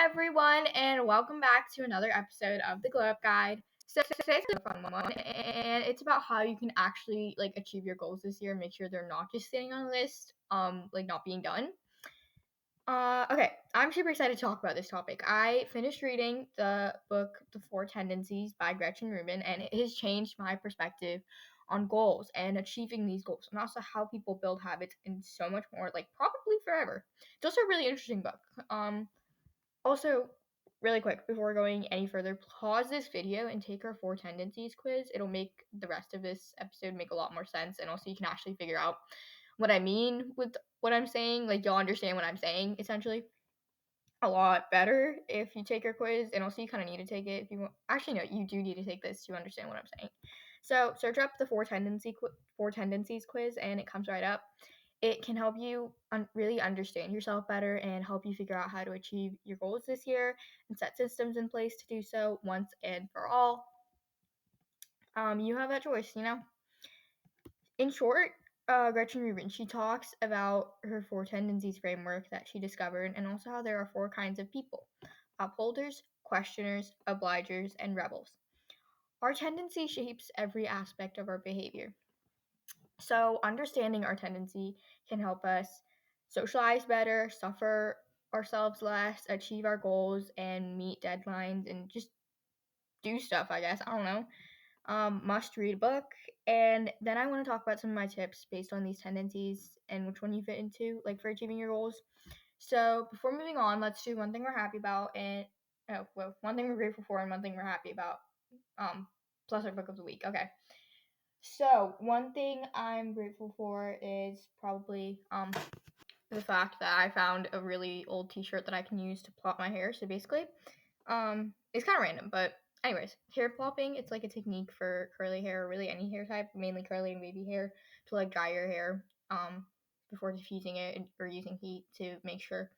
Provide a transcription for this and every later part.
everyone, and welcome back to another episode of the Glow Up Guide. So today's a fun one, and it's about how you can actually achieve your goals this year and make sure they're not just sitting on a list, not being done. Okay, I'm super excited to talk about this topic. I finished reading the book The Four Tendencies by Gretchen Rubin, and it has changed my perspective on goals and achieving these goals, and also how people build habits and so much more, probably forever. It's also a really interesting book. Also, really quick, before going any further, pause this video and take our Four Tendencies quiz. It'll make the rest of this episode make a lot more sense, and also you can actually figure out what I mean with what I'm saying. You'll understand what I'm saying, essentially, a lot better if you take our quiz, and also you kind of need to take it if you want. Actually, no, you do need to take this to understand what I'm saying. So search up the Four Tendencies quiz, and it comes right up. It can help you really understand yourself better and help you figure out how to achieve your goals this year and set systems in place to do so once and for all. You have that choice, In short, Gretchen Rubin, she talks about her Four Tendencies framework that she discovered, and also how there are four kinds of people: upholders, questioners, obligers, and rebels. Our tendency shapes every aspect of our behavior. So, understanding our tendency can help us socialize better, suffer ourselves less, achieve our goals, and meet deadlines, and just do stuff, I guess. I don't know. Must read a book. And then I want to talk about some of my tips based on these tendencies and which one you fit into, for achieving your goals. So, before moving on, let's do one thing we're happy about, and one thing we're grateful for, and one thing we're happy about. Plus our book of the week. Okay. So, one thing I'm grateful for is probably the fact that I found a really old t-shirt that I can use to plot my hair. So basically, it's kind of random, but anyways, hair plopping, it's like a technique for curly hair, or really any hair type, mainly curly and wavy hair, to dry your hair before diffusing it or using heat to make sure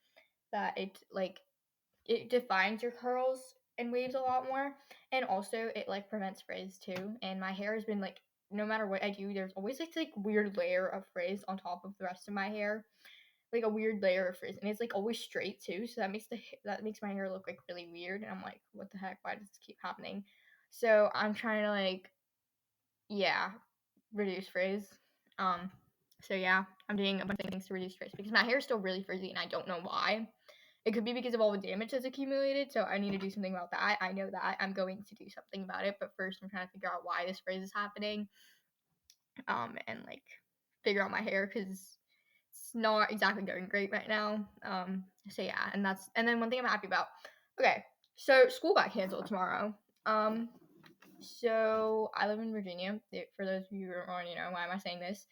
that it defines your curls and waves a lot more, and also it prevents frizz too. And my hair has been no matter what I do, there's always this weird layer of frizz on top of the rest of my hair, a weird layer of frizz, and it's always straight too. So that makes my hair look really weird, and I'm like, what the heck? Why does this keep happening? So I'm trying to reduce frizz. So yeah, I'm doing a bunch of things to reduce frizz because my hair is still really frizzy, and I don't know why. It could be because of all the damage that's accumulated, so I need to do something about that. I know that I'm going to do something about it, but first I'm trying to figure out why this frizz is happening, and figure out my hair because it's not exactly going great right now. So yeah, and then one thing I'm happy about. Okay, so school got canceled tomorrow. So I live in Virginia. For those of you who don't already know, why am I saying this?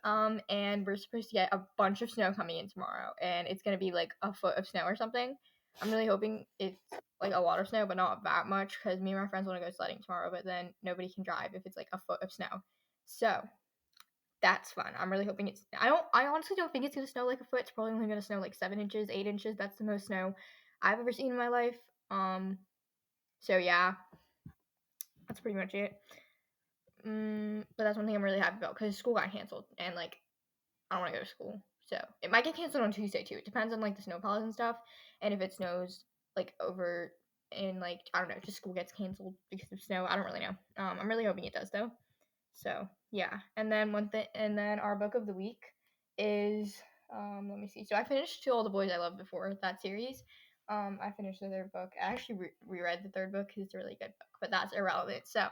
And we're supposed to get a bunch of snow coming in tomorrow, and it's gonna be a foot of snow or something. I'm really hoping it's a lot of snow, but not that much, because me and my friends want to go sledding tomorrow, but then nobody can drive if it's a foot of snow. So that's fun. I'm really hoping it's. I honestly don't think it's gonna snow a foot. It's probably only gonna snow 7 inches, 8 inches. That's the most snow I've ever seen in my life. So yeah, that's pretty much it. But that's one thing I'm really happy about, because school got canceled, and I don't want to go to school. So it might get canceled on Tuesday too. It depends on the snowplows and stuff, and if it snows over in I don't know, just school gets canceled because of snow. I don't really know. I'm really hoping it does though. So yeah, and then our book of the week is let me see. So I finished To All the Boys I Loved Before, that series. I finished the third book. I actually reread the third book because it's a really good book, but that's irrelevant. So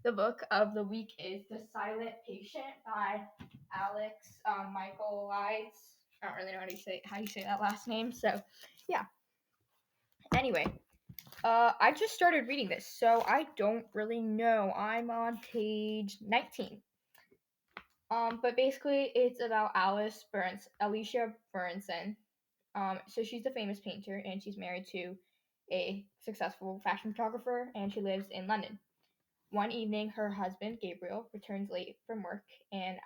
the book of the week is The Silent Patient by Alex Michael Lides. I don't really know how you say that last name. So yeah. Anyway, I just started reading this, so I don't really know. I'm on page 19. But basically, it's about Alicia Berenson. So she's a famous painter, and she's married to a successful fashion photographer, and she lives in London. One evening, her husband, Gabriel, returns late from work, and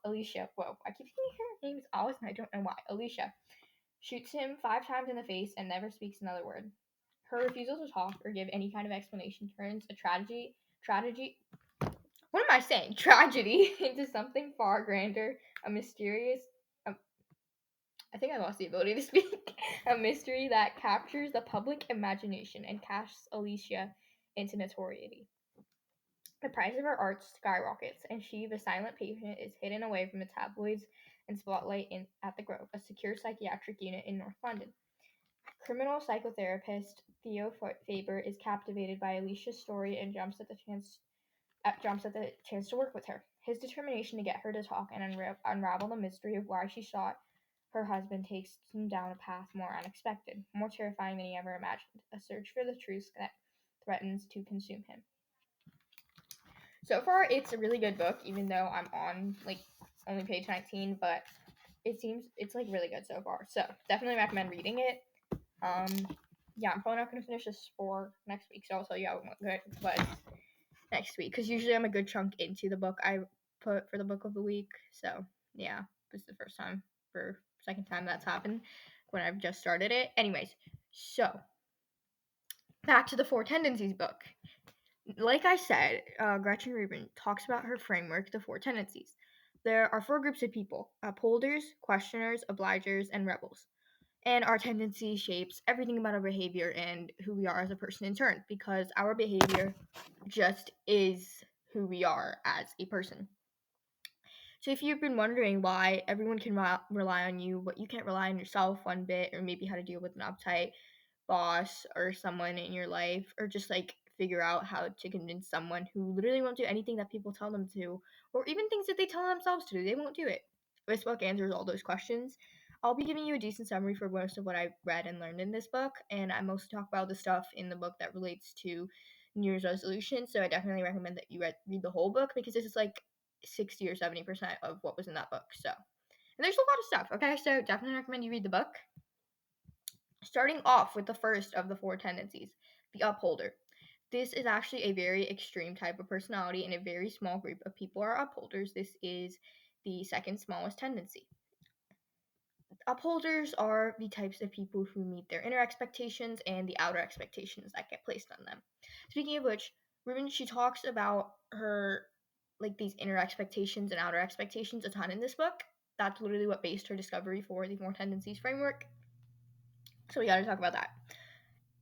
Alicia, I keep thinking her name is Alice, and I don't know why, Alicia, shoots him 5 times in the face and never speaks another word. Her refusal to talk or give any kind of explanation turns a tragedy into something far grander, a mysterious I think I lost the ability to speak. A mystery that captures the public imagination and casts Alicia into notoriety. The price of her art skyrockets, and she, the silent patient, is hidden away from the tabloids and spotlight at the Grove, a secure psychiatric unit in North London. Criminal psychotherapist Theo Faber is captivated by Alicia's story and jumps at the chance to work with her. His determination to get her to talk and unravel the mystery of why she shot her husband takes him down a path more unexpected, more terrifying than he ever imagined, a search for the truth that threatens to consume him. So far, it's a really good book, even though I'm on, like, only page 19, but it's, like, really good so far. So, definitely recommend reading it. Yeah, I'm probably not going to finish this for next week, so I'll tell you how good it was next week, because usually I'm a good chunk into the book I put for the book of the week. So, yeah, this is the second time that's happened when I've just started it. Anyways, so back to the Four Tendencies book. Like I said, Gretchen Rubin talks about her framework, the Four Tendencies. There are 4 groups of people: upholders, questioners, obligers, and rebels. And our tendency shapes everything about our behavior and who we are as a person in turn, because our behavior just is who we are as a person. So if you've been wondering why everyone can rely on you, but you can't rely on yourself one bit, or maybe how to deal with an uptight boss or someone in your life, or just like figure out how to convince someone who literally won't do anything that people tell them to, or even things that they tell themselves to do, they won't do it. This book answers all those questions. I'll be giving you a decent summary for most of what I read and learned in this book, and I mostly talk about the stuff in the book that relates to New Year's resolutions, so I definitely recommend that you read the whole book, because this is like 60 or 70% of what was in that book. So, and there's a lot of stuff, okay? So definitely recommend you read the book. Starting off with the first of the 4 tendencies, the upholder. This is actually a very extreme type of personality, and a very small group of people are upholders. This is the second smallest tendency. Upholders are the types of people who meet their inner expectations and the outer expectations that get placed on them. Speaking of which, Rubin, she talks about her, like, these inner expectations and outer expectations a ton in this book. That's literally what based her discovery for the 4 tendencies framework. So we gotta talk about that.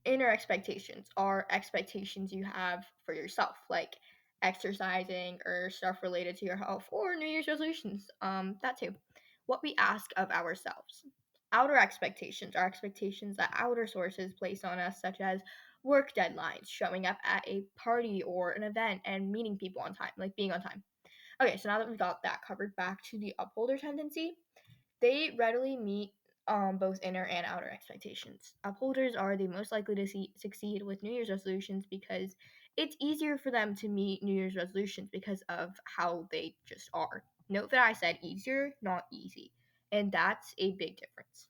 Inner expectations are expectations you have for yourself, like exercising or stuff related to your health, or New Year's resolutions. That too. What we ask of ourselves. Outer expectations are expectations that outer sources place on us, such as work deadlines, showing up at a party or an event, and meeting people on time, like being on time. Okay, so now that we've got that covered, back to the upholder tendency. They readily meet both inner and outer expectations. Upholders are the most likely to succeed with New Year's resolutions, because it's easier for them to meet New Year's resolutions because of how they just are. Note that I said easier, not easy, and that's a big difference.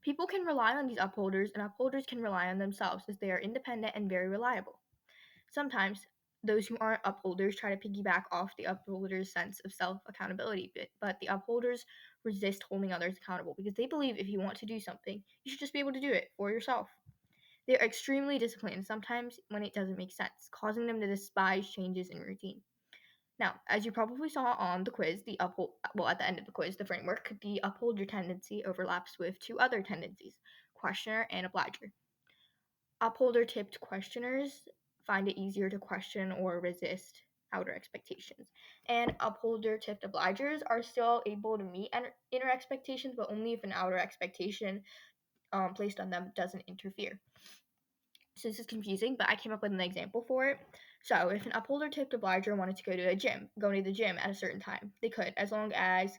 People can rely on these upholders, and upholders can rely on themselves, as they are independent and very reliable. Sometimes those who aren't upholders try to piggyback off the upholders' sense of self-accountability, but the upholders resist holding others accountable, because they believe if you want to do something, you should just be able to do it for yourself. They are extremely disciplined, sometimes when it doesn't make sense, causing them to despise changes in routine. Now, as you probably saw on the quiz, at the end of the quiz, the framework, the upholder tendency overlaps with 2 other tendencies, questioner and obliger. Upholder-tipped questioners find it easier to question or resist outer expectations, and upholder-tipped obligers are still able to meet inner expectations, but only if an outer expectation placed on them doesn't interfere. So this is confusing, but I came up with an example for it. So if an upholder-tipped obliger wanted to go to the gym at a certain time, they could, as long as,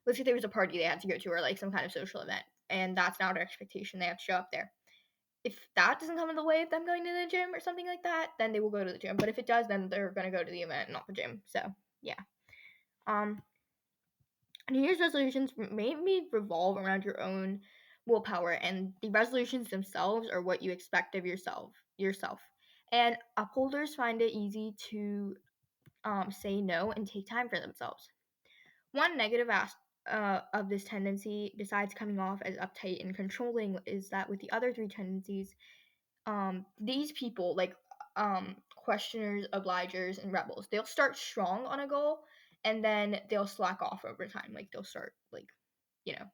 let's say there was a party they had to go to, or like some kind of social event, and that's an outer expectation, they have to show up there. If that doesn't come in the way of them going to the gym or something like that, then they will go to the gym. But if it does, then they're going to go to the event, not the gym. So, yeah. New Year's resolutions mainly revolve around your own willpower, and the resolutions themselves are what you expect of yourself. And upholders find it easy to say no and take time for themselves. One negative aspect of this tendency, besides coming off as uptight and controlling, is that with the other 3 tendencies, these people, like questioners, obligers, and rebels, they'll start strong on a goal, and then they'll slack off over time. Like they'll start, like, you know,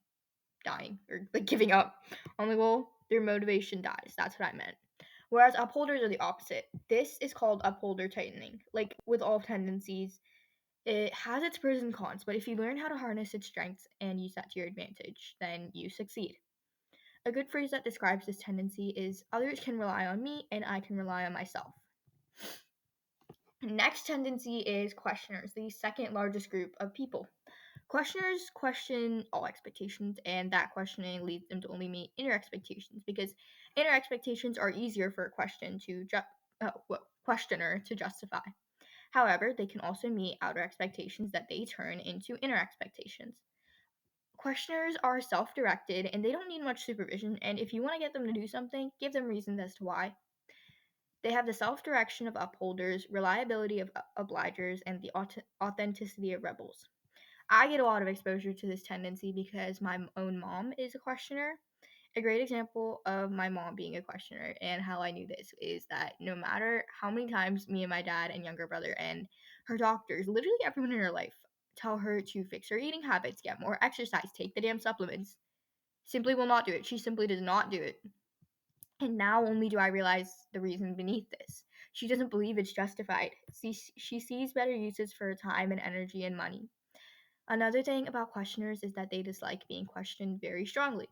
dying or like giving up on the goal, their motivation dies. That's what I meant. Whereas upholders are the opposite. This is called upholder tightening. Like with all tendencies, it has its pros and cons, but if you learn how to harness its strengths and use that to your advantage, then you succeed. A good phrase that describes this tendency is others can rely on me and I can rely on myself. Next tendency is questioners, the second largest group of people. Questioners question all expectations, and that questioning leads them to only meet inner expectations because inner expectations are easier for a questioner to justify. However, they can also meet outer expectations that they turn into inner expectations. Questioners are self-directed and they don't need much supervision, and if you want to get them to do something, give them reasons as to why. They have the self-direction of upholders, reliability of obligers, and the authenticity of rebels. I get a lot of exposure to this tendency because my own mom is a questioner. A great example of my mom being a questioner and how I knew this is that no matter how many times me and my dad and younger brother and her doctors, literally everyone in her life, tell her to fix her eating habits, get more exercise, take the damn supplements, simply will not do it. She simply does not do it. And now only do I realize the reason beneath this. She doesn't believe it's justified. She sees better uses for her time and energy and money. Another thing about questioners is that they dislike being questioned very strongly.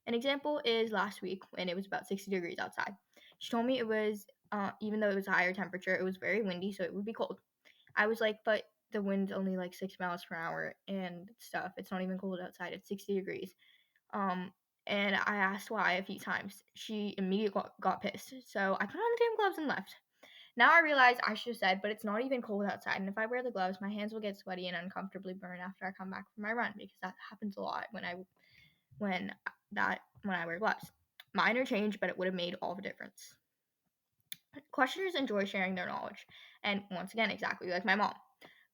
An example is last week when it was about 60 degrees outside. She told me it was, even though it was a higher temperature, it was very windy, so it would be cold. I was like, but the wind's only like 6 miles per hour and stuff. It's not even cold outside. It's 60 degrees. Um, and I asked why a few times. She immediately got pissed. So I put on the damn gloves and left. Now I realize I should have said, but it's not even cold outside, and if I wear the gloves, my hands will get sweaty and uncomfortably burn after I come back from my run because that happens a lot when I wear gloves. Minor change, but it would have made all the difference. Questioners enjoy sharing their knowledge, and once again, exactly like my mom.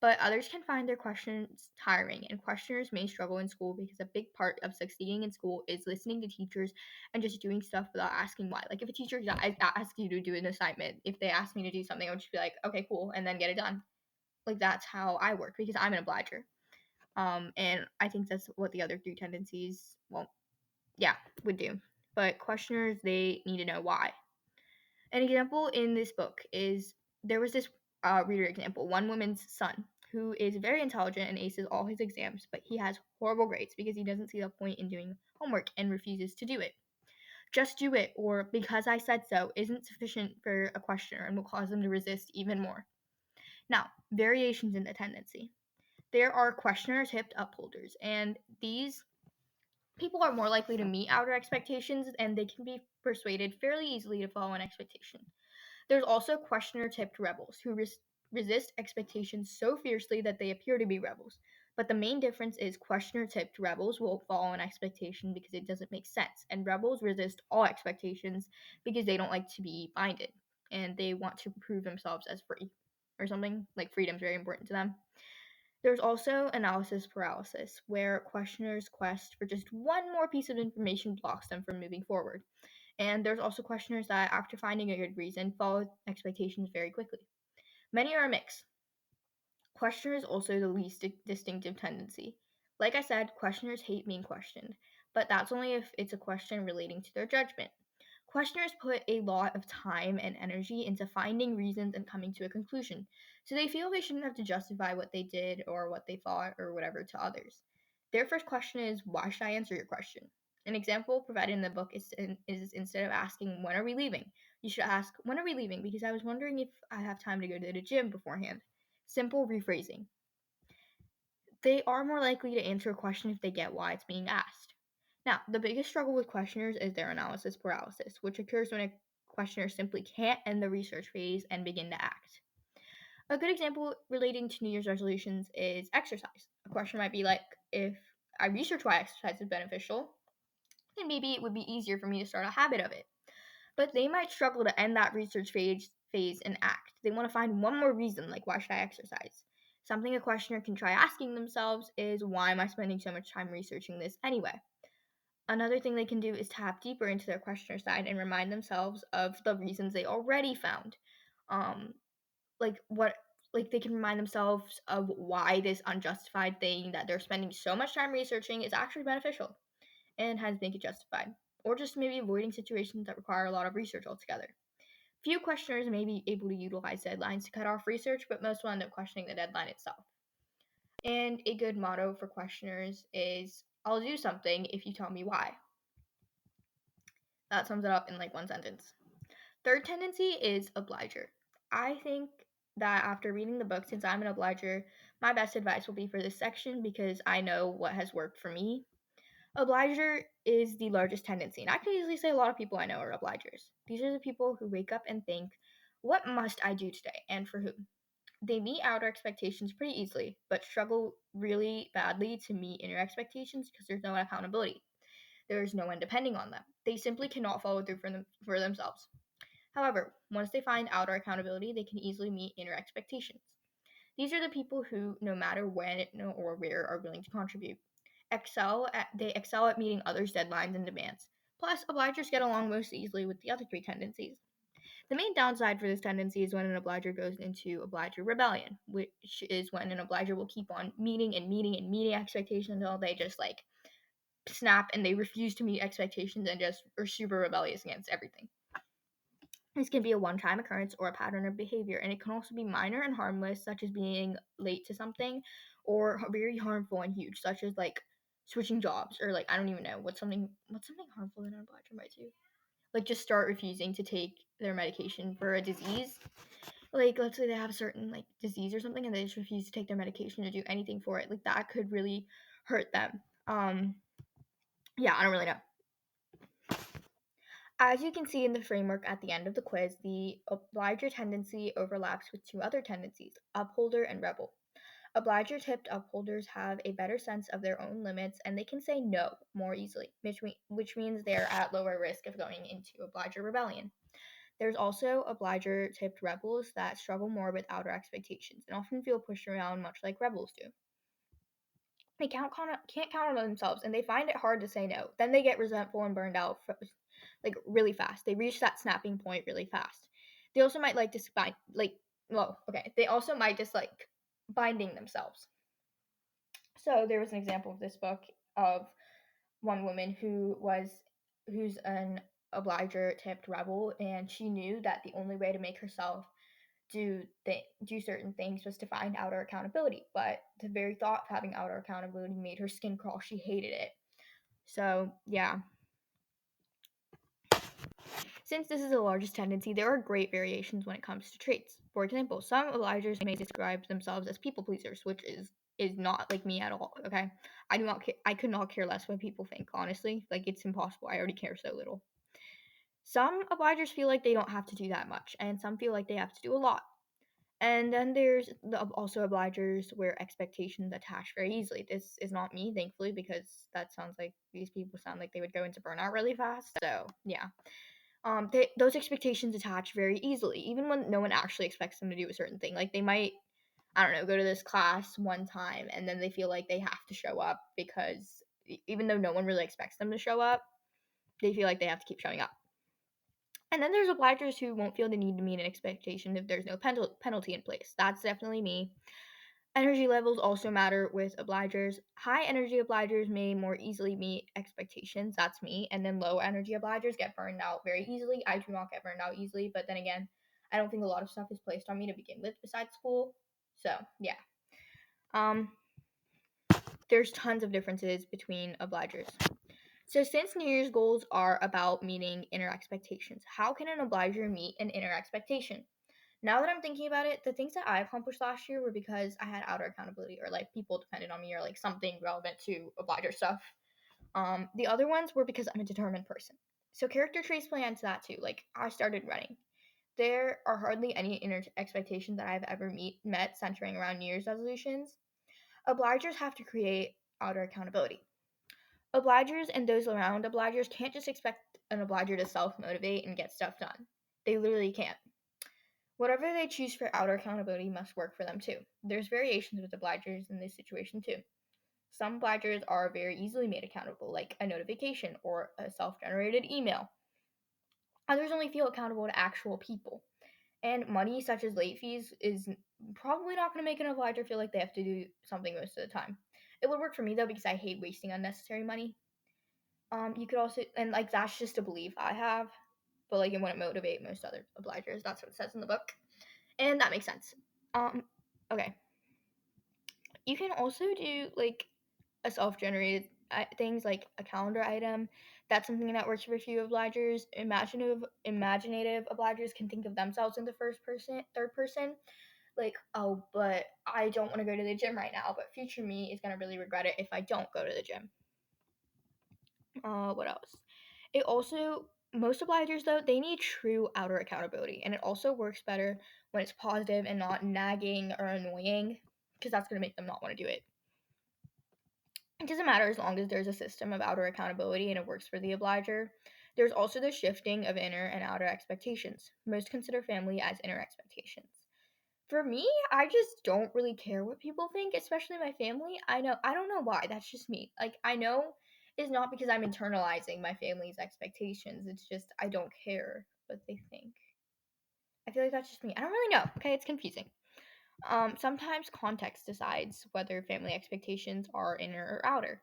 But others can find their questions tiring, and questioners may struggle in school because a big part of succeeding in school is listening to teachers and just doing stuff without asking why. Like if a teacher asks you to do an assignment, if they ask me to do something, I would just be like, okay, cool, and then get it done. Like that's how I work because I'm an obliger. And I think that's what the other three tendencies, would do. But questioners, they need to know why. An example in this book is there was this reader example, one woman's son who is very intelligent and aces all his exams, but he has horrible grades because he doesn't see the point in doing homework and refuses to do it. Just do it, or because I said so, isn't sufficient for a questioner and will cause them to resist even more. Now, variations in the tendency. There are questioner tipped upholders, and these people are more likely to meet outer expectations and they can be persuaded fairly easily to follow an expectation. There's also questioner-tipped rebels who resist expectations so fiercely that they appear to be rebels. But the main difference is questioner-tipped rebels will follow an expectation because it doesn't make sense, and rebels resist all expectations because they don't like to be binded and they want to prove themselves as free or something. Like freedom's very important to them. There's also analysis paralysis, where questioners' quest for just one more piece of information blocks them from moving forward. And there's also questioners that, after finding a good reason, follow expectations very quickly. Many are a mix. Questioner is also the least distinctive tendency. Like I said, questioners hate being questioned, but that's only if it's a question relating to their judgment. Questioners put a lot of time and energy into finding reasons and coming to a conclusion, so they feel they shouldn't have to justify what they did or what they thought or whatever to others. Their first question is, why should I answer your question? An example provided in the book is instead of asking, when are we leaving? You should ask, when are we leaving? Because I was wondering if I have time to go to the gym beforehand. Simple rephrasing. They are more likely to answer a question if they get why it's being asked. Now, the biggest struggle with questioners is their analysis paralysis, which occurs when a questioner simply can't end the research phase and begin to act. A good example relating to New Year's resolutions is exercise. A question might be like, if I research why exercise is beneficial, then maybe it would be easier for me to start a habit of it. But they might struggle to end that research phase and act. They want to find one more reason, like why should I exercise? Something a questioner can try asking themselves is, why am I spending so much time researching this anyway? Another thing they can do is tap deeper into their questioner side and remind themselves of the reasons they already found. Um, like what like they can remind themselves of why this unjustified thing that they're spending so much time researching is actually beneficial. and hence make it justified, or just maybe avoiding situations that require a lot of research altogether. Few questioners may be able to utilize deadlines to cut off research, but most will end up questioning the deadline itself. And a good motto for questioners is, I'll do something if you tell me why. That sums it up in like one sentence. Third tendency is obliger. I think that after reading the book, since I'm an obliger, my best advice will be for this section because I know what has worked for me. Obliger is the largest tendency, and I can easily say a lot of people I know are obligers. These are the people who wake up and think, what must I do today, and for whom? They meet outer expectations pretty easily, but struggle really badly to meet inner expectations because there's no accountability. There's no one depending on them. They simply cannot follow through for themselves. However, once they find outer accountability, they can easily meet inner expectations. These are the people who, no matter when or where, are willing to contribute. They excel at meeting others' deadlines and demands. Plus, obligers get along most easily with the other three tendencies. The main downside for this tendency is when an obliger goes into obliger rebellion, which is when an obliger will keep on meeting and meeting and meeting expectations until they just like snap and they refuse to meet expectations and just are super rebellious against everything. This can be a one-time occurrence or a pattern of behavior, and it can also be minor and harmless, such as being late to something, or very harmful and huge, such as like switching jobs, or like I don't even know what's something harmful that an obliger might do. Like just start refusing to take their medication for a disease. Like let's say they have a certain like disease or something, and they just refuse to take their medication to do anything for it. Like that could really hurt them. Yeah, I don't really know. As you can see in the framework at the end of the quiz, the obliger tendency overlaps with two other tendencies, upholder and rebel. Obliger tipped upholders have a better sense of their own limits and they can say no more easily, which means they're at lower risk of going into obliger rebellion. There's also obliger tipped rebels that struggle more with outer expectations and often feel pushed around much like rebels do. They can't count on themselves and they find it hard to say no. Then they get resentful and burned out like really fast. They reach that snapping point really fast. They also might like they also might dislike binding themselves. So there was an example of this book of one woman who's an obliger tipped rebel, and she knew that the only way to make herself do certain things was to find outer accountability. But the very thought of having outer accountability made her skin crawl. She hated it. So yeah. Since this is the largest tendency, there are great variations when it comes to traits. For example, some obligers may describe themselves as people pleasers, which is not like me at all. Okay, I could not care less what people think. Honestly, like it's impossible. I already care so little. Some obligers feel like they don't have to do that much, and some feel like they have to do a lot. And then there's also obligers where expectations attach very easily. This is not me, thankfully, because that sounds like these people sound like they would go into burnout really fast. So yeah. Those expectations attach very easily, even when no one actually expects them to do a certain thing. Like they might, I don't know, go to this class one time and then they feel like they have to show up because even though no one really expects them to show up, they feel like they have to keep showing up. And then there's obligers who won't feel the need to meet an expectation if there's no penalty in place. That's definitely me. Energy levels also matter with obligers. High energy obligers may more easily meet expectations. That's me. And then low energy obligers get burned out very easily. I do not get burned out easily, but then again, I don't think a lot of stuff is placed on me to begin with besides school. So yeah. There's tons of differences between obligers. So since New Year's goals are about meeting inner expectations, how can an obliger meet an inner expectation? Now that I'm thinking about it, the things that I accomplished last year were because I had outer accountability or like people depended on me or like something relevant to obliger stuff. The other ones were because I'm a determined person. So character traits play into that too. Like I started running. There are hardly any inner expectations that I've ever met centering around New Year's resolutions. Obligers have to create outer accountability. Obligers and those around obligers can't just expect an obliger to self-motivate and get stuff done. They literally can't. Whatever they choose for outer accountability must work for them too. There's variations with obligers in this situation too. Some obligers are very easily made accountable, like a notification or a self-generated email. Others only feel accountable to actual people. And money, such as late fees, is probably not going to make an obliger feel like they have to do something most of the time. It would work for me though because I hate wasting unnecessary money. You could also, and like that's just a belief I have, but like it wouldn't motivate most other obligers. That's what it says in the book, and that makes sense. Okay. You can also do like a self-generated things like a calendar item. That's something that works for a few obligers. Imaginative obligers can think of themselves in the first person, third person. Like, oh, but I don't want to go to the gym right now, but future me is gonna really regret it if I don't go to the gym. What else? It also, most obligers though, they need true outer accountability, and it also works better when it's positive and not nagging or annoying, because that's gonna make them not want to do it. It doesn't matter as long as there's a system of outer accountability and it works for the obliger. There's also the shifting of inner and outer expectations. Most consider family as inner expectations. For me, I just don't really care what people think, especially my family. I don't know why. That's just me. Like, I know it's not because I'm internalizing my family's expectations. It's just I don't care what they think. I feel like that's just me. I don't really know. Okay, it's confusing. Sometimes context decides whether family expectations are inner or outer.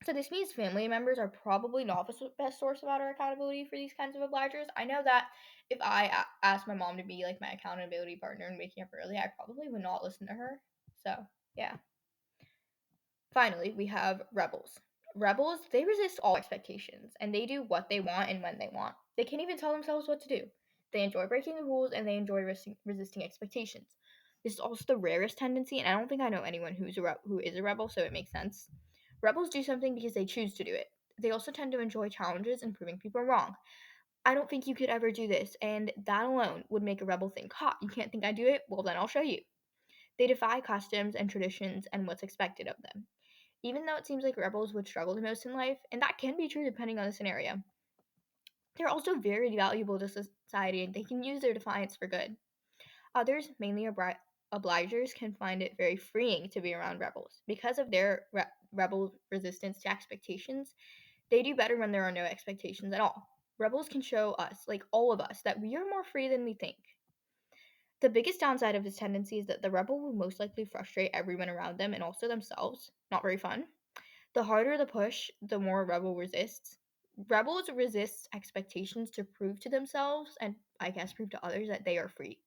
So this means family members are probably not the best source of outer accountability for these kinds of obligers. I know that if I asked my mom to be like my accountability partner and waking up early, I probably would not listen to her. So, yeah. Finally, we have rebels. Rebels, they resist all expectations and they do what they want and when they want. They can't even tell themselves what to do. They enjoy breaking the rules and they enjoy resisting expectations. This is also the rarest tendency, and I don't think I know anyone who is a rebel, so it makes sense. Rebels do something because they choose to do it. They also tend to enjoy challenges and proving people wrong. I don't think you could ever do this, and that alone would make a rebel think, ha, you can't think I do it? Well, then I'll show you. They defy customs and traditions and what's expected of them. Even though it seems like rebels would struggle the most in life, and that can be true depending on the scenario, they're also very valuable to society and they can use their defiance for good. Others, mainly obligers, can find it very freeing to be around rebels. Because of their rebel resistance to expectations, they do better when there are no expectations at all. Rebels can show us, like all of us, that we are more free than we think. The biggest downside of this tendency is that the rebel will most likely frustrate everyone around them and also themselves. Not very fun. The harder the push, the more a rebel resists. Rebels resist expectations to prove to themselves and I guess prove to others that they are free.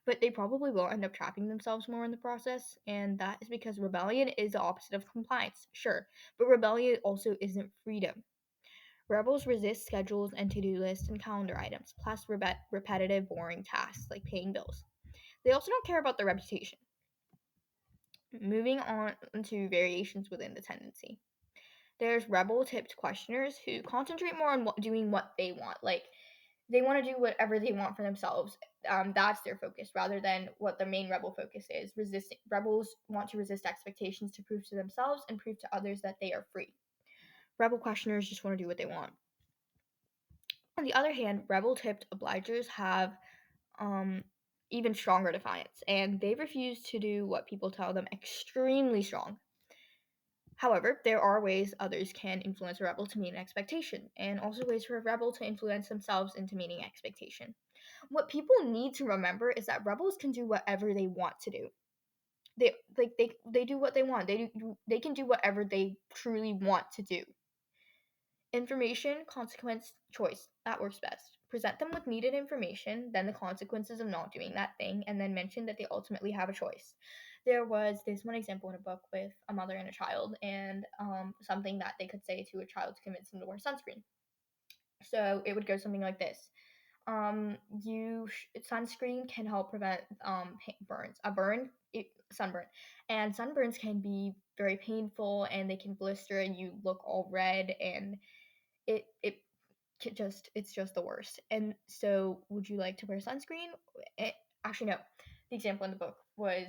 But they probably will end up trapping themselves more in the process, and that is because rebellion is the opposite of compliance, sure, but rebellion also isn't freedom. Rebels resist schedules and to-do lists and calendar items, plus repetitive, boring tasks like paying bills. They also don't care about their reputation. Moving on to variations within the tendency. There's rebel-tipped questioners who concentrate more on doing what they want. Like, they want to do whatever they want for themselves. That's their focus rather than what the main rebel focus is. Rebels want to resist expectations to prove to themselves and prove to others that they are free. Rebel questioners just want to do what they want. On the other hand, rebel-tipped obligers have even stronger defiance, and they refuse to do what people tell them extremely strong. However, there are ways others can influence a rebel to meet an expectation, and also ways for a rebel to influence themselves into meeting expectation. What people need to remember is that rebels can do whatever they want to do. They do what they want. They can do whatever they truly want to do. Information, consequence, choice. That works best. Present them with needed information, then the consequences of not doing that thing, and then mention that they ultimately have a choice. There was this one example in a book with a mother and a child, and something that they could say to a child to convince them to wear sunscreen. So it would go something like this. Sunscreen can help prevent burns. Sunburn, and sunburns can be very painful, and they can blister, and you look all red, and it's just the worst. And so, would you like to wear sunscreen? Actually, no. The example in the book was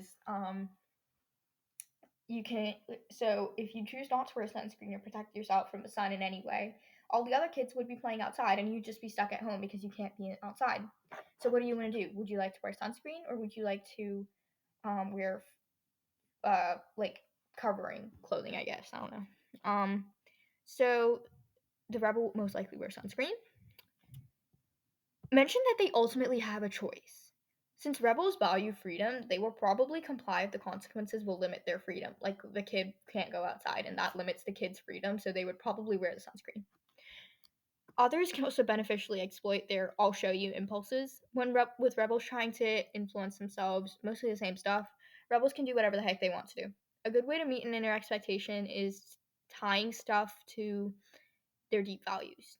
you can. So if you choose not to wear sunscreen or protect yourself from the sun in any way, all the other kids would be playing outside, and you'd just be stuck at home because you can't be outside. So what do you want to do? Would you like to wear sunscreen, or would you like to wear like covering clothing? I guess I don't know. So the rebel most likely wear sunscreen. Mention that they ultimately have a choice. Since rebels value freedom, they will probably comply if the consequences will limit their freedom. Like the kid can't go outside and that limits the kid's freedom, so they would probably wear the sunscreen. Others can also beneficially exploit their "I'll show you" impulses. With rebels trying to influence themselves, mostly the same stuff, rebels can do whatever the heck they want to do. A good way to meet an inner expectation is tying stuff to their deep values.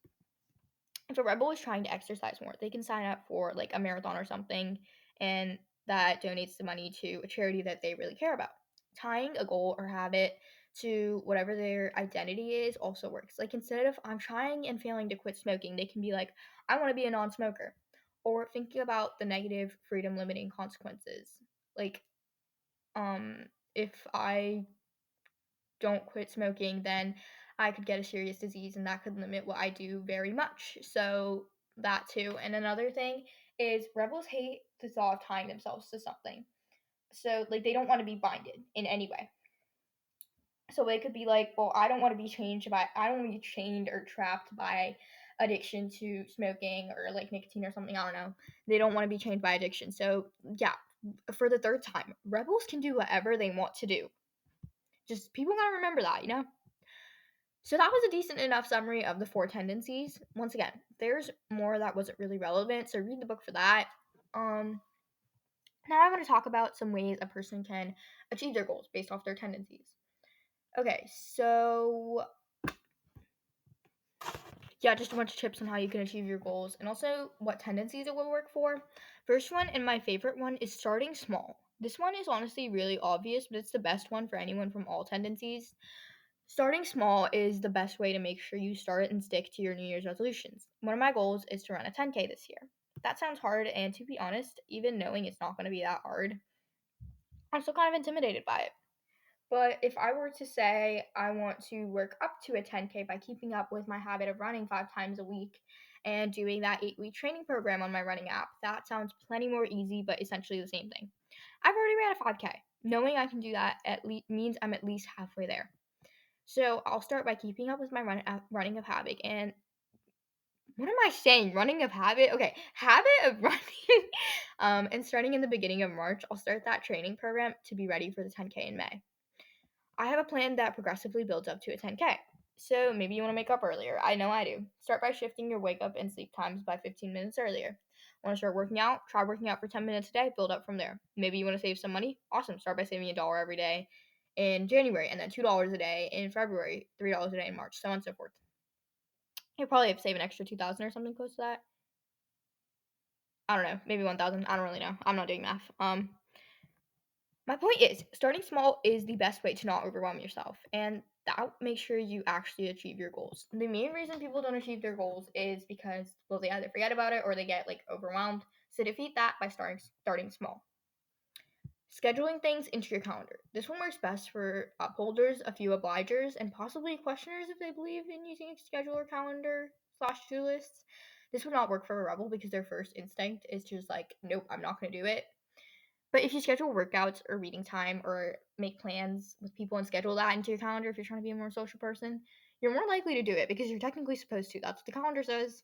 If a rebel is trying to exercise more, they can sign up for like a marathon or something, and that donates the money to a charity that they really care about. Tying a goal or habit to whatever their identity is also works. Like instead of "I'm trying and failing to quit smoking," they can be like, "I want to be a non-smoker." Or thinking about the negative freedom limiting consequences. Like if I don't quit smoking, then I could get a serious disease and that could limit what I do very much. So that too. And another thing is rebels hate the thought of tying themselves to something. So like they don't want to be binded in any way. So they could be like, well, I don't want to be I don't want to be chained or trapped by addiction to smoking or like nicotine or something. I don't know. They don't want to be chained by addiction. So yeah, for the third time, rebels can do whatever they want to do. Just people gotta remember that, you know? So that was a decent enough summary of the 4 tendencies. Once again, there's more that wasn't really relevant, so read the book for that. Um, Now I want to talk about some ways a person can achieve their goals based off their tendencies. Okay, so yeah, just a bunch of tips on how you can achieve your goals and also what tendencies it will work for. First one and my favorite one is starting small. This one is honestly really obvious, but it's the best one for anyone from all tendencies. Starting small is the best way to make sure you start and stick to your New Year's resolutions. One of my goals is to run a 10K this year. That sounds hard, and to be honest, even knowing it's not going to be that hard, I'm still kind of intimidated by it. But if I were to say I want to work up to a 10K by keeping up with my habit of running 5 times a week and doing that 8-week training program on my running app, that sounds plenty more easy, but essentially the same thing. I've already ran a 5K. Knowing I can do that at least means I'm at least halfway there. So I'll start by keeping up with my running of habit. And what am I saying? Running of habit? Okay, habit of running. And starting in the beginning of March, I'll start that training program to be ready for the 10K in May. I have a plan that progressively builds up to a 10K. So maybe you want to make up earlier. I know I do. Start by shifting your wake up and sleep times by 15 minutes earlier. Want to start working out? Try working out for 10 minutes a day, build up from there. Maybe you want to save some money? Awesome. Start by saving $1 every day in January, and then $2 a day in February, $3 a day in March, so on and so forth. You'll probably have to save an extra 2,000 or something close to that. I don't know, maybe 1,000. I don't really know. I'm not doing math. My point is, starting small is the best way to not overwhelm yourself, and that makes sure you actually achieve your goals. The main reason people don't achieve their goals is because, well, they either forget about it or they get like overwhelmed. So defeat that by starting small. Scheduling things into your calendar. This one works best for upholders, a few obligers, and possibly questioners if they believe in using a schedule or calendar slash to-do lists. This would not work for a rebel because their first instinct is just like, nope, I'm not going to do it. But if you schedule workouts or reading time or make plans with people and schedule that into your calendar if you're trying to be a more social person, you're more likely to do it because you're technically supposed to. That's what the calendar says.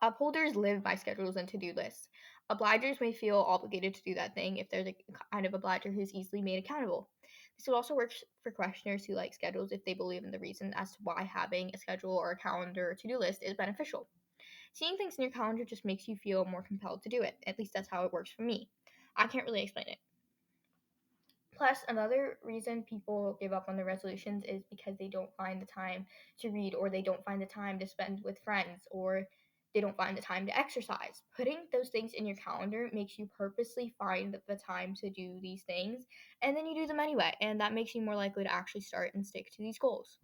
Upholders live by schedules and to-do lists. Obligers may feel obligated to do that thing if they're the kind of obliger who's easily made accountable. This will also work for questioners who like schedules if they believe in the reason as to why having a schedule or a calendar or to-do list is beneficial. Seeing things in your calendar just makes you feel more compelled to do it. At least that's how it works for me. I can't really explain it. Plus, another reason people give up on their resolutions is because they don't find the time to read, or they don't find the time to spend with friends, or they don't find the time to exercise. Putting those things in your calendar makes you purposely find the time to do these things, and then you do them anyway, and that makes you more likely to actually start and stick to these goals.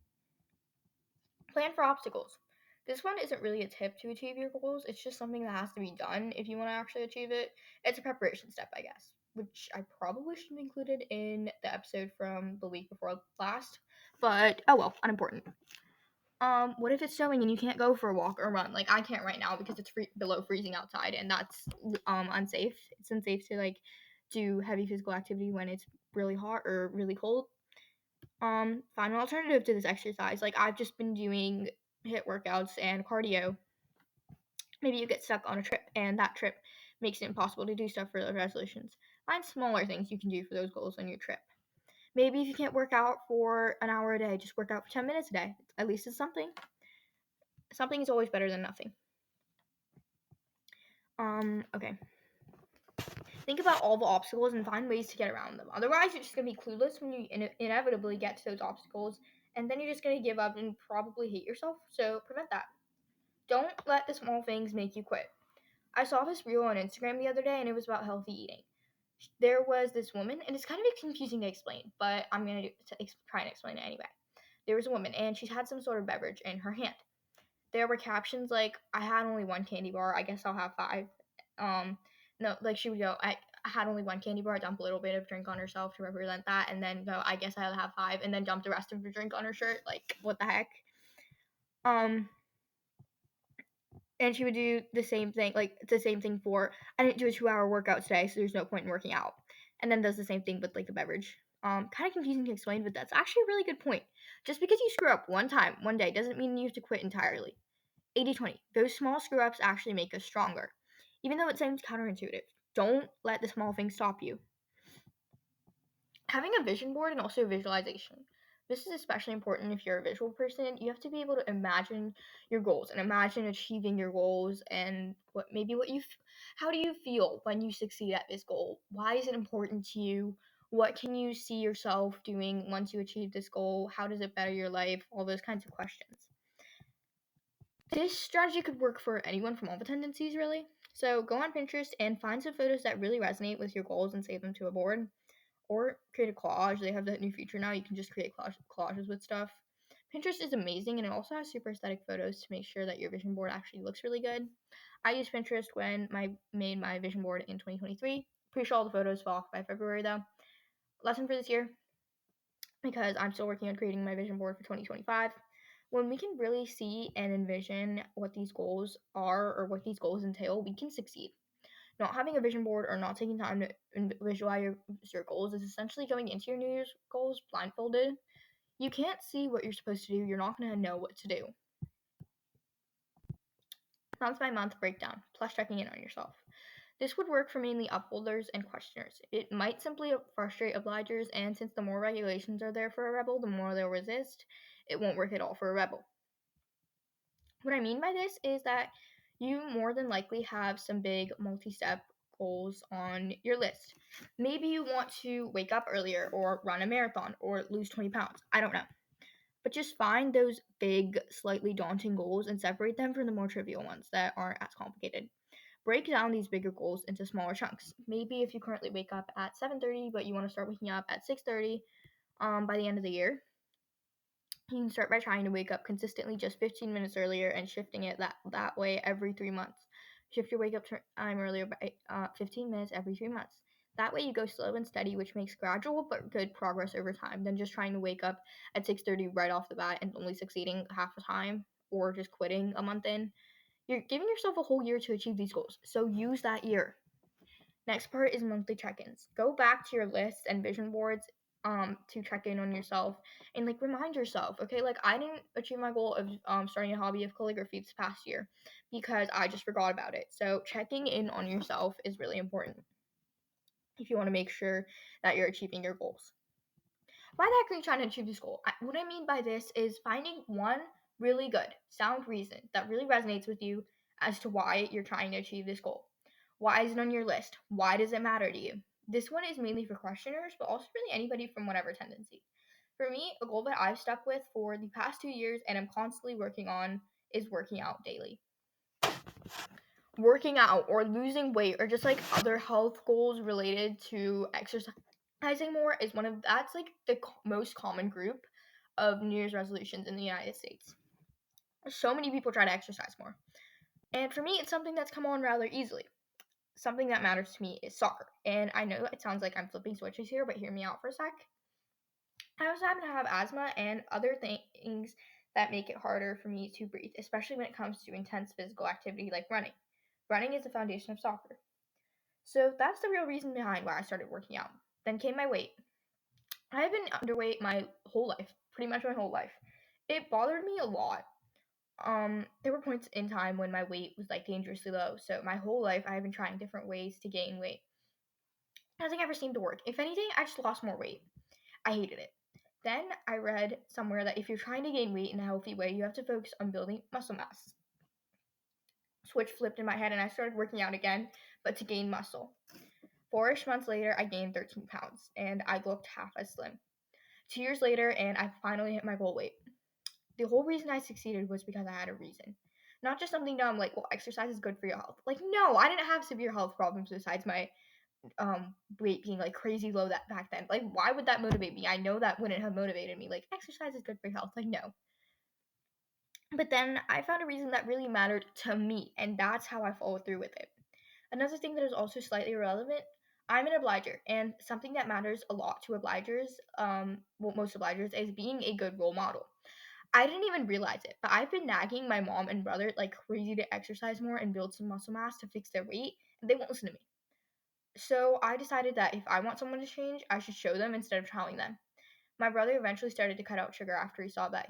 Plan for obstacles. This one isn't really a tip to achieve your goals, it's just something that has to be done if you want to actually achieve it. It's a preparation step, I guess, which I probably should have included in the episode from the week before last, but oh well, unimportant. What if it's snowing and you can't go for a walk or run? Like I can't right now because it's below freezing outside, and that's unsafe. It's unsafe to like do heavy physical activity when it's really hot or really cold. Find an alternative to this exercise. Like I've just been doing HIIT workouts and cardio. Maybe you get stuck on a trip and that trip makes it impossible to do stuff for those resolutions. Find smaller things you can do for those goals on your trip. Maybe if you can't work out for an hour a day, just work out for 10 minutes a day. At least it's something. Something is always better than nothing. Okay. Think about all the obstacles and find ways to get around them. Otherwise, you're just going to be clueless when you inevitably get to those obstacles, and then you're just going to give up and probably hate yourself. So prevent that. Don't let the small things make you quit. I saw this reel on Instagram the other day, and it was about healthy eating. There was this woman, and it's kind of confusing to explain, but I'm going to try and explain it anyway. There was a woman, and she had some sort of beverage in her hand. There were captions like, I had only one candy bar, I guess I'll have 5. No, like she would go, I had only one candy bar, dump a little bit of drink on herself to represent that, and then go, I guess I'll have 5, and then dump the rest of the drink on her shirt. Like, what the heck? And she would do the same thing, like the same thing for, I didn't do a 2-hour workout today, so there's no point in working out. And then does the same thing with like the beverage. Kind of confusing to explain, but that's actually a really good point. Just because you screw up one time, one day, doesn't mean you have to quit entirely. 80-20. Those small screw ups actually make us stronger. Even though it seems counterintuitive, don't let the small things stop you. Having a vision board and also visualization. This is especially important if you're a visual person. You have to be able to imagine your goals and imagine achieving your goals and how do you feel when you succeed at this goal? Why is it important to you? What can you see yourself doing once you achieve this goal? How does it better your life? All those kinds of questions. This strategy could work for anyone from all the tendencies, really. So go on Pinterest and find some photos that really resonate with your goals and save them to a board. Or create a collage. They have that new feature now. You can just create collages with stuff. Pinterest is amazing, and it also has super aesthetic photos to make sure that your vision board actually looks really good. I used Pinterest when I made my vision board in 2023. Pretty sure all the photos fell off by February, though. Lesson for this year, because I'm still working on creating my vision board for 2025. When we can really see and envision what these goals are or what these goals entail, we can succeed. Not having a vision board or not taking time to visualize your goals is essentially going into your New Year's goals blindfolded. You can't see what you're supposed to do. You're not going to know what to do. Month by month breakdown, plus checking in on yourself. This would work for mainly upholders and questioners. It might simply frustrate obligers, and since the more regulations are there for a rebel, the more they'll resist. It won't work at all for a rebel. What I mean by this is that you more than likely have some big multi-step goals on your list. Maybe you want to wake up earlier or run a marathon or lose 20 pounds. I don't know. But just find those big, slightly daunting goals and separate them from the more trivial ones that aren't as complicated. Break down these bigger goals into smaller chunks. Maybe if you currently wake up at 7:30, but you want to start waking up at 6:30 by the end of the year, you can start by trying to wake up consistently just 15 minutes earlier and shifting it that way every 3 months. Shift your wake up time earlier by 15 minutes every 3 months. That way you go slow and steady, which makes gradual but good progress over time than just trying to wake up at 6:30 right off the bat and only succeeding half the time or just quitting a month in. You're giving yourself a whole year to achieve these goals, so use that year. Next part is monthly check-ins. Go back to your lists and vision boards to check in on yourself and like remind yourself, okay, like I didn't achieve my goal of starting a hobby of calligraphy this past year because I just forgot about it. So checking in on yourself is really important if you want to make sure that you're achieving your goals. Why the heck are you trying to achieve this goal? What I mean by this is finding one really good, sound reason that really resonates with you as to why you're trying to achieve this goal. Why is it on your list? Why does it matter to you? This one is mainly for questioners, but also really anybody from whatever tendency. For me, a goal that I've stuck with for the past 2 years and I'm constantly working on is working out daily. Working out or losing weight or just like other health goals related to exercising more is that's like the most common group of New Year's resolutions in the United States. So many people try to exercise more. And for me, it's something that's come on rather easily. Something that matters to me is soccer. And I know it sounds like I'm flipping switches here, but hear me out for a sec. I also happen to have asthma and other things that make it harder for me to breathe, especially when it comes to intense physical activity like running. Running is the foundation of soccer. So that's the real reason behind why I started working out. Then came my weight. I've been underweight my whole life, pretty much my whole life. It bothered me a lot. there were points in time when my weight was like dangerously low. So my whole life I have been trying different ways to gain weight. Nothing ever seemed to work. If anything, I just lost more weight. I hated it. Then I read somewhere that if you're trying to gain weight in a healthy way, you have to focus on building muscle mass. Switch flipped in my head and I started working out again, but to gain muscle. 4-ish months later, I gained 13 pounds and I looked half as slim. 2 years later, and I finally hit my goal weight. The whole reason I succeeded was because I had a reason. Not just something dumb like, well, exercise is good for your health. Like, no, I didn't have severe health problems besides my weight being like crazy low that back then. Like, why would that motivate me? I know that wouldn't have motivated me. Like, exercise is good for your health. Like, no. But then I found a reason that really mattered to me, and that's how I followed through with it. Another thing that is also slightly irrelevant, I'm an obliger, and something that matters a lot to obligers, most obligers, is being a good role model. I didn't even realize it, but I've been nagging my mom and brother like crazy to exercise more and build some muscle mass to fix their weight, and they won't listen to me. So I decided that if I want someone to change, I should show them instead of telling them. My brother eventually started to cut out sugar after he saw that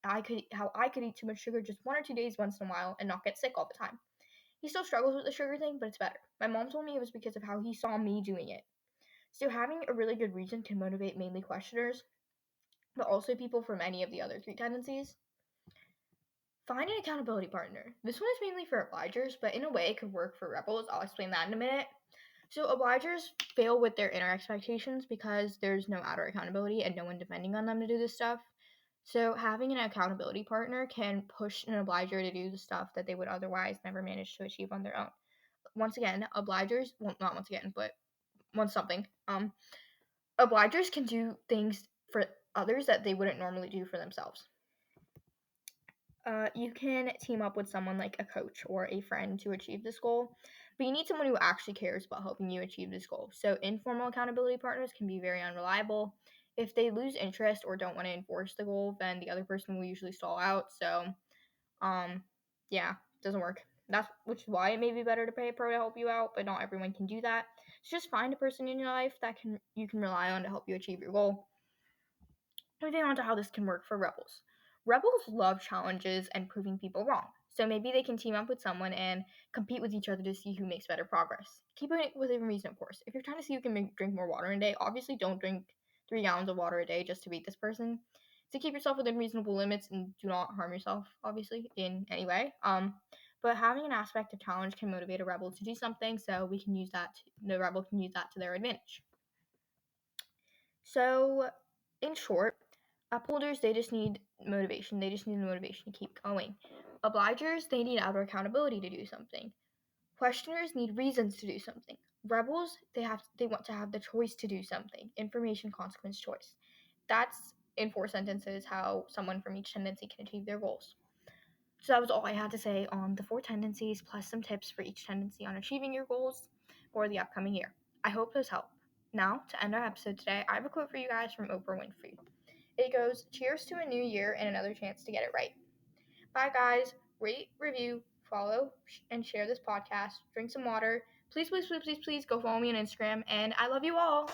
I could eat too much sugar just 1 or 2 days once in a while and not get sick all the time. He still struggles with the sugar thing, but it's better. My mom told me it was because of how he saw me doing it. So having a really good reason can motivate mainly questioners, but also people from any of the other 3 tendencies. Find an accountability partner. This one is mainly for obligers, but in a way it could work for rebels. I'll explain that in a minute. So obligers fail with their inner expectations because there's no outer accountability and no one depending on them to do this stuff. So having an accountability partner can push an obliger to do the stuff that they would otherwise never manage to achieve on their own. Once again, obligers, well, not once again, but once something, obligers can do things for others that they wouldn't normally do for themselves. You can team up with someone like a coach or a friend to achieve this goal, but you need someone who actually cares about helping you achieve this goal. So informal accountability partners can be very unreliable. If they lose interest or don't want to enforce the goal, then the other person will usually stall out. So, yeah, doesn't work. That's which is why it may be better to pay a pro to help you out, but not everyone can do that. So just find a person in your life that you can rely on to help you achieve your goal. Moving on to how this can work for rebels. Rebels love challenges and proving people wrong. So maybe they can team up with someone and compete with each other to see who makes better progress. Keep it within reason, of course. If you're trying to see who can drink more water in a day, obviously don't drink 3 gallons of water a day just to beat this person. So keep yourself within reasonable limits and do not harm yourself, obviously, in any way. But having an aspect of challenge can motivate a rebel to do something, so we can use that. The rebel can use that to their advantage. So, in short, upholders, they just need motivation. They just need the motivation to keep going. Obligers, they need outer accountability to do something. Questioners need reasons to do something. Rebels, they want to have the choice to do something. Information, consequence, choice. That's in 4 sentences how someone from each tendency can achieve their goals. So that was all I had to say on the 4 tendencies, plus some tips for each tendency on achieving your goals for the upcoming year. I hope those help. Now, to end our episode today, I have a quote for you guys from Oprah Winfrey. It goes, "Cheers to a new year and another chance to get it right." Bye, guys. Rate, review, follow, and share this podcast. Drink some water. Please, please, please, please, please go follow me on Instagram. And I love you all.